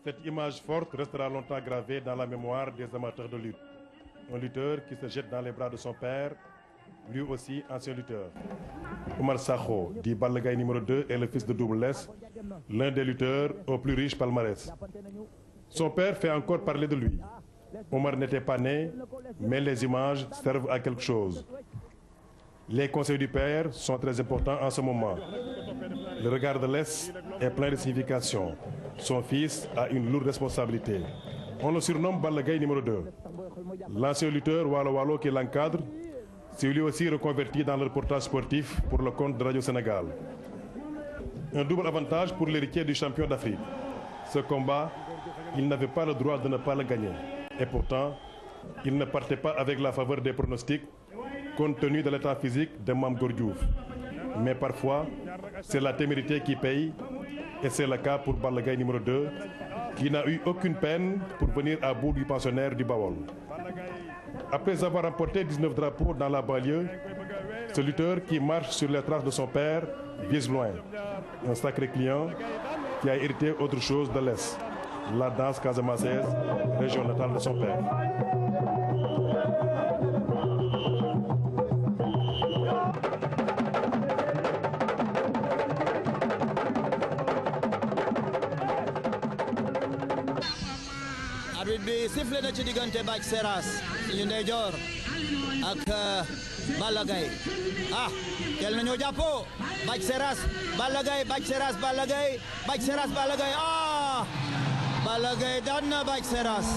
Cette image forte restera longtemps gravée dans la mémoire des amateurs de lutte. Un lutteur qui se jette dans les bras de son père, lui aussi ancien lutteur. Oumar Sakho, dit Balla Gaye numéro 2, est le fils de Double Less, l'un des lutteurs au plus riche palmarès. Son père fait encore parler de lui. Oumar n'était pas né, mais les images servent à quelque chose. Les conseils du père sont très importants en ce moment. Le regard de Less est plein de signification. Son fils a une lourde responsabilité. On le surnomme Balla Gaye numéro 2. L'ancien lutteur Walo Walo qui l'encadre s'est lui aussi reconverti dans le reportage sportif pour le compte de Radio Sénégal. Un double avantage pour l'héritier du champion d'Afrique. Ce combat, il n'avait pas le droit de ne pas le gagner. Et pourtant, il ne partait pas avec la faveur des pronostics, compte tenu de l'état physique de Mame Gor Diouf. Mais parfois, c'est la témérité qui paye, et c'est le cas pour Balla Gaye numéro 2, qui n'a eu aucune peine pour venir à bout du pensionnaire du Bawol. Après avoir remporté 19 drapeaux dans la banlieue, ce lutteur qui marche sur les traces de son père vise loin. Un sacré client qui a hérité autre chose de l'Est, la danse casamançaise, région natale de son père. arbitre bi sifflé na ci diggante Bathie Seras ñu ndeyjoor ak Balla Gaye tel nañoo jàppoo Bathie Seras Balla Gaye Bathie Seras Balla Gaye Bathie Seras Balla Gaye Balla Gaye daan na Bathie Seras.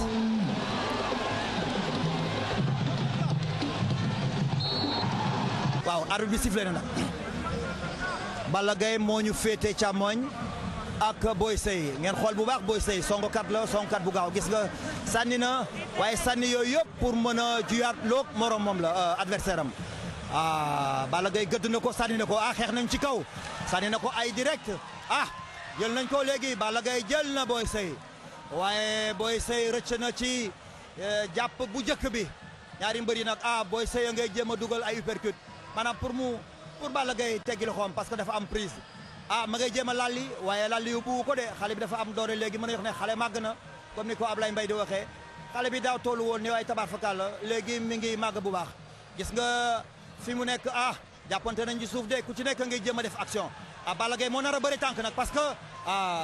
waaw arbitre bi sifflé na nag Balla Gaye moo ñu féete càmmoñ ak Boy Seye ngeen xool bu baax Boy Seye songokat la songokat bu gaaw gis nga sànni na waaye sànni yooyu yëpp pour mën a juyaat loog morom moom la adversaire am Balla Gaye gëdd na ko sànni na ko xeex nañ ci kaw sànni na ko ay direct jël nañ ko léegi Balla Gaye jël na Boy Seye waaye Boy Seye rëcc na ci jàpp bu njëkk bi ñaari mbër yi nag Boy Seye ngay jéem a dugal ay uppercut maanaam pour Balla Gaye teggi loxoom parce que dafa am prise ma ngay jéem a lalli waaye lalli yu bu ko de xale bi dafa am doole léegi mën a wax ne xale màgg na comme ni ko Ablaye Mbaye di waxee xale bi daaw tollu woon ni waaye tabaar fakal la léegi mi ngi màgg bu baax gis nga fi mu nekk jàppante nañ ci suuf de ku ci nekk ngay jéem a def action Balla Gaye moo nar a bëri tànk nag parce que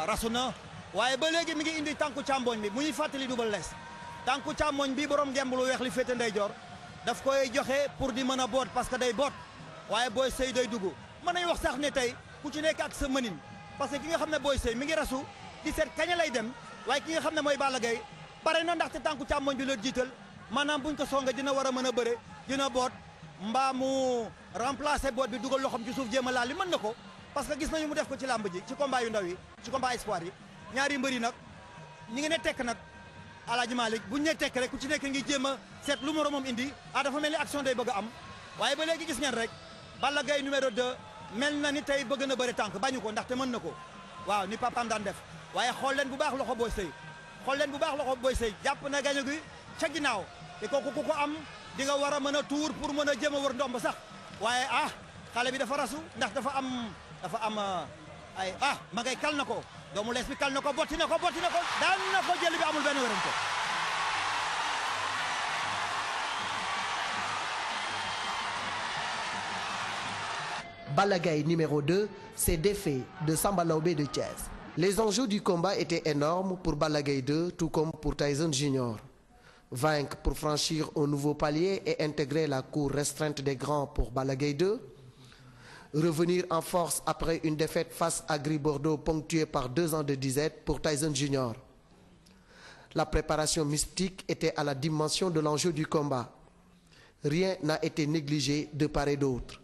rasu na waaye ba léegi mi ngi indi tànku càmmoñ bi mu ñuy fàttali Double Less tànku càmmoñ bi borom ngemb lu weex li féete ndeyjoor daf koy joxe pour di mën a boot parce que day boot waaye Boy Seye day dugg mën nañ wax sax ne tey ku ci nekk ak sa mënin parce que ki nga xam ne Boy Seye mi ngi rasu di seet kañ lay dem waaye ki nga xam ne mooy Balla Gaye pare na ndaxte tànku càmmoñ bi la jiital maanaam buñ ko songa dina war a mën a bëre dina boot mbaa mu remplacer boot bi dugal loxom ci suuf jéem a laal li mën na ko parce que gis nañu mu def ko ci làmb ji ci combat yu ndaw yi ci combat espoir yi ñaari mbër yi nag ñi ngi ne tekk nag Alaaji Malick buñ ne tekk rek ku ci nekk ngi jéem a seet lu moromam indi dafa mel ni action day bëgg a am waaye ba léegi gis ngeen rek Balla Gaye numéro 2 mel na ni tey bëgg na bëri tànk bañu ko ndaxte mën na ko waaw ni papaam daan def waaye xool leen bu baax loxo Boy Seye xool leen bu baax loxo Boy Seye jàpp na gaño gi ca ginnaaw te kooku ku ko am di nga war a mën a tuur pour mën a jéem a wër ndomb sax waaye xale bi dafa rasu ndax dafa am ay ma ngay kal na ko doomu lees bi kal na ko botti na ko daan na ko jël bi amul benn wérante. Balla Gaye numéro 2 s'est défait de Samba Laobé de Thiès. Les enjeux du combat étaient énormes pour Balla Gaye 2, tout comme pour Tyson Junior. Vaincre pour franchir un nouveau palier et intégrer la cour restreinte des grands pour Balla Gaye 2. Revenir en force après une défaite face à Gris Bordeaux ponctuée par 2 ans de disette pour Tyson Junior. La préparation mystique était à la dimension de l'enjeu du combat. Rien n'a été négligé de part et d'autre.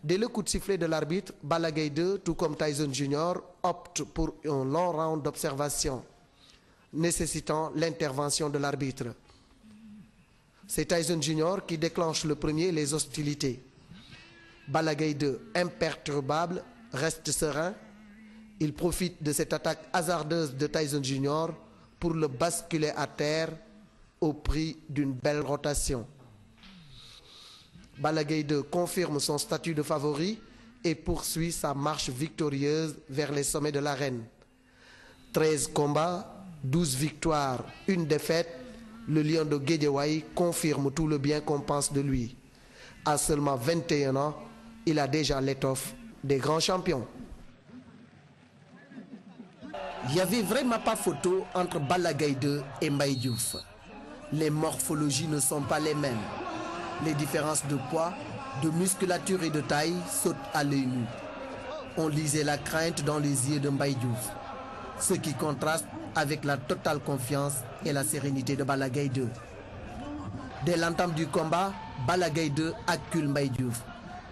Dès le coup de sifflet de l'arbitre, Balla Gaye 2, tout comme Tyson Junior, opte pour un long round d'observation, nécessitant l'intervention de l'arbitre. C'est Tyson Junior qui déclenche le premier les hostilités. Balla Gaye 2, imperturbable, reste serein. Il profite de cette attaque hasardeuse de Tyson Junior pour le basculer à terre au prix d'une belle rotation. Balla Gaye 2 confirme son statut de favori et poursuit sa marche victorieuse vers les sommets de l'arène. 13 combats, 12 victoires, 1 défaite. Le Lion de Guédiawaye confirme tout le bien qu'on pense de lui. À seulement 21 ans, il a déjà l'étoffe des grands champions. Il n'y avait vraiment pas photo entre Balla Gaye 2 et Mbaye Diouf. Les morphologies ne sont pas les mêmes. Les différences de poids, de musculature et de taille sautent à l'œil nu. On lisait la crainte dans les yeux de Mbaye Diouf, ce qui contraste avec la totale confiance et la sérénité de Balla Gaye 2. Dès l'entame du combat, Balla Gaye 2 accule Mbaye Diouf,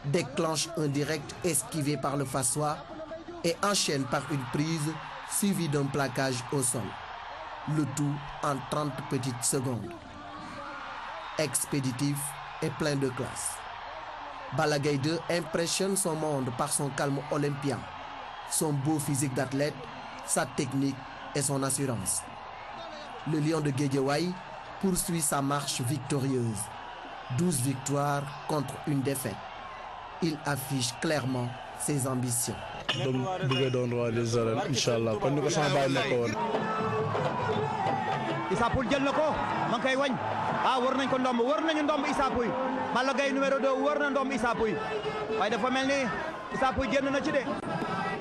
déclenche un direct esquivé par le Fassois et enchaîne par une prise suivie d'un plaquage au sol. Le tout en 30 petites secondes. Expéditif et plein de classe. Balla Gaye 2 impressionne son monde par son calme olympien, son beau physique d'athlète, sa technique et son assurance. Le Lion de Guédiawaye poursuit sa marche victorieuse. 12 victoires contre 1 défaite. Il affiche clairement ses ambitions. donc bëgg doon roi des arènes inchallah kon ni ko sama baay nekk woon. Issa Pouye jël na ko ma ngi koy wañ war nañ ko ndomb war nañu ndomb Issa Pouye. Balla Gaye numéro 2 war na ndomb Issa Pouye waaye dafa mel ni Issa Pouye génn na ci de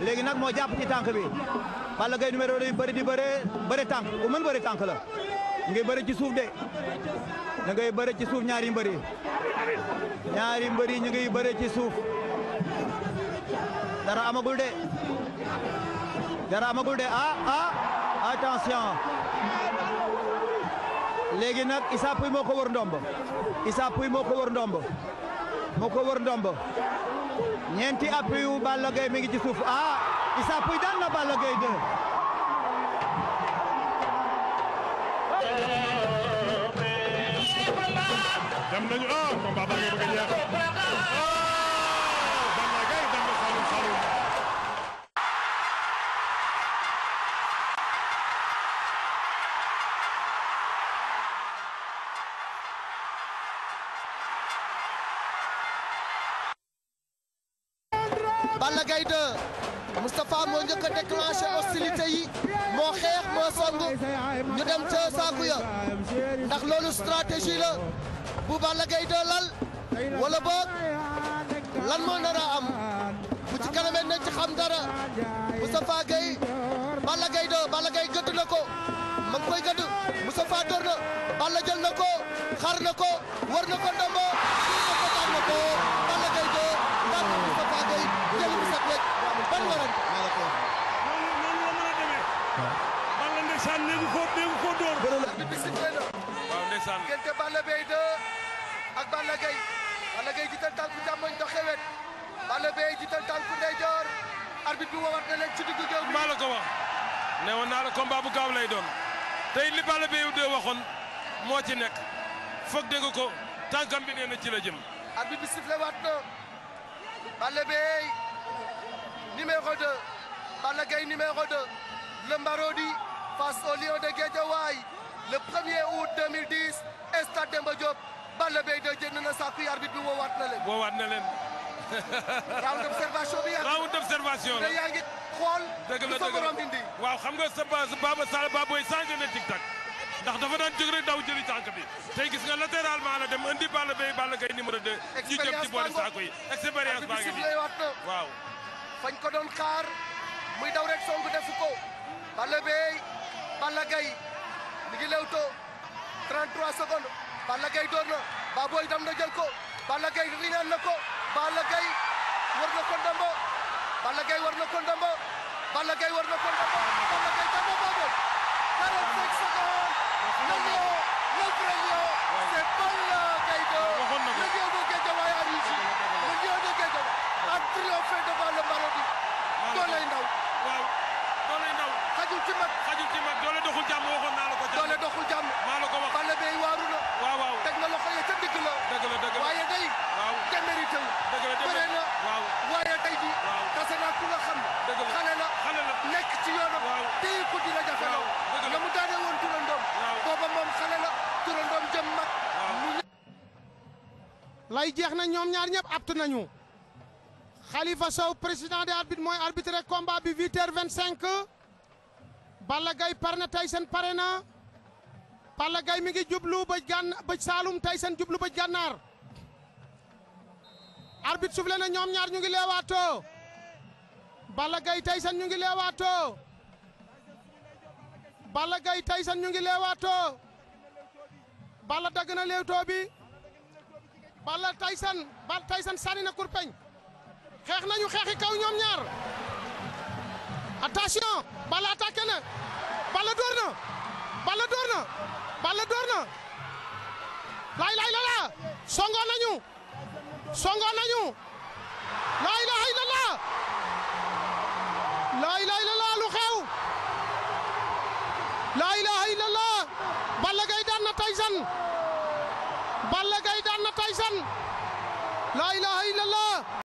léegi nag moo jàpp ci tànk bi Balla Gaye numéro 2 bëri di bëre tànk ku mën bëri tànk la ngay bëri ci suuf de da ngay bëri ci suuf ñaari mbëri ñu ngi bëri ci suuf dara amagul de attention léegi nag Issa Pouye moo ko wër ndomb moo ko wër ndomb ñeenti appui yu Balla Gaye mi ngi ci suuf Issa Pouye daan na Balla Gaye 2. dem nañu combat baa ngi bëgg a jeex Balla Gaye dem na Saloum Saloum. Balla Gaye 2 Moustapha moo njëkk a déclenché hostilité yi moo xeex moo song ñu dem ca saaku ya ndax loolu stratégie la bu Balla Gaye 2 lal wala boog lan moo nar a am bu ci kanamee nañ ci xam dara Moustapha Gueye Balla Gaye 2 Balla Gaye gëdd na ko ma ngi koy gëdd Moustapha door na Balla jël na ko xar na ko war na ko ndombo daan na ko Balla Gaye 2 daan na Moustapha Gueye jël bu set wecc ban waran noonu la mën a demee Balla ndeysaan néegu ko door bi sifflé na waaw ndeysaan diggante Balla Gaye 2 ak Balla Gaye jiital tànku càmmoñ doxe wet Balla Gaye jiital tànku ndeyjoor arbitre bi woowaat na leen ci diggu géew bi maa la ko wax ne woon naa la combat bu gaaw lay doon tey li Balla Gaye 2 waxoon moo ci nekk foog dégg ko tànkam bi nee na ci la jëm arbitre bi sifflé waat na Balla Gaye numéro 2 Balla Gaye numéro 2 le Marodi face au Lion de Guédiawaye le 1er août 2010 stade Demba Diop Balla Gaye 2 jënd na sàkku yi arbitre bi woowaat na leen round d'observation bi round d'observation la yaa ngi xool dëgg la sa borom indi waaw xam nga sa baba sala baboy changé na tic-tac ndax dafa daan jóg rek daw jëli tànk bi tey gis nga latéralement la dem andi Balla Gaye numéro 2 ñu jëm ci boori saako yi expérience baa ngi nii waaw fañ ko doon xaar muy daw rek song defu ko Balla Gaye mi ngi lewtoo 33 secondes Balla Gaye door na baboy dam na jël ko Balla Gaye riñaan na ko Balla Gaye war na ko ndombo Balla Gaye war na ko ndombo Balla Gaye war na ko ndombo Balla Gaye dam na baboy 45 secondes le lion le vrai lion c'est Balla Gaye 2 le lion de Guédiawaye a réussi le lion de Guédiawaye a triomphé devant le Marodi dooley ndaw waaw dooley ndaw xajul ci mag doole doxul jàmm waxoon naa la ko doole doxul jàmm maa la ko wax Balla Gaye waaru na waaw teg na loxo yi ca digg la dëgg la waaye day waaw démérité wu bëre na waaye tey ji tase naa ku nga xam xale la nekk ci yoonam téye ko dina jafe la mu daane woon turandoom booba moom xale la turandoom jëm mag lay jeex na ñoom ñaar ñëpp apte nañu Khalifa Sow président des arbitres mooy arbitré combat bi 8h25 Balla Gaye pare na Tyson pare na Balla Gaye mi ngi jublu bëj Saalum Tyson jublu bëj Gànnaar arbitre soufflé na ñoom ñaar ñu ngi leewaatoo Balla Gaye Tyson ñu ngi leewaatoo Balla Gaye Tyson ñu ngi leewaatoo Balla dagg na leewtoo bi Balla Tyson sànni na kurpeñ xeex nañu xeexi kaw ñoom ñaar attention Balla attaqué na Balla door na Balla door na Balla door na laa ilaaha illallaah songo nañu laa ilaaha illallaah laa ilaaha illallaah lu xew laa ilaaha illallaah Balla Gaye daan na Tyson Balla Gaye daan na Tyson laa ilaaha illallaah